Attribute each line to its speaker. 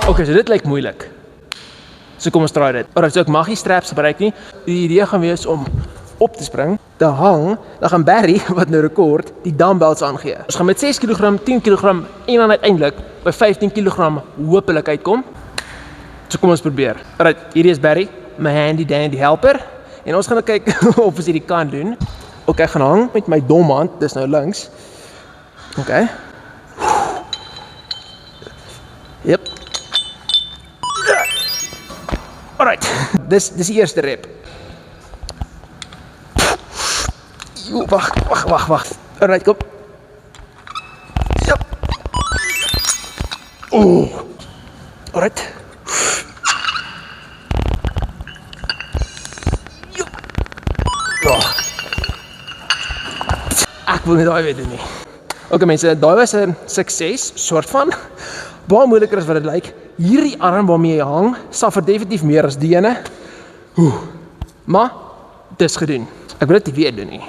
Speaker 1: Okay, so dit lyk moeilik. So kom ons draai dit. Alright, so ek mag nie straps gebruik nie. Die idee gaan wees om op te spring, te hang, dan gaan Barry, wat nou rekord, die dumbbells aangee. Ons gaan met 6 kg, 10 kg en dan uiteindelik by 15 kg hopelik uitkom. So kom ons probeer. Alright, hierdie is Barry, my handy dandy helper. En ons gaan nou kyk of ons hierdie kan doen. Okay, ek gaan hang met my dom hand, dis nou links. Okay. Yep. Alright, dis die eerste rep. Wacht. Alright, kom. Yep. Alright. Ek wil nie daai weer doen nie. Okay mense, daai was 'n sukses, soort van. Baie moeiliker as wat dit lyk. Hierdie arm waarmee jy hang, suffer definitief meer as die ene. Maar, dis gedoen. Ek wil dit nie weer doen nie.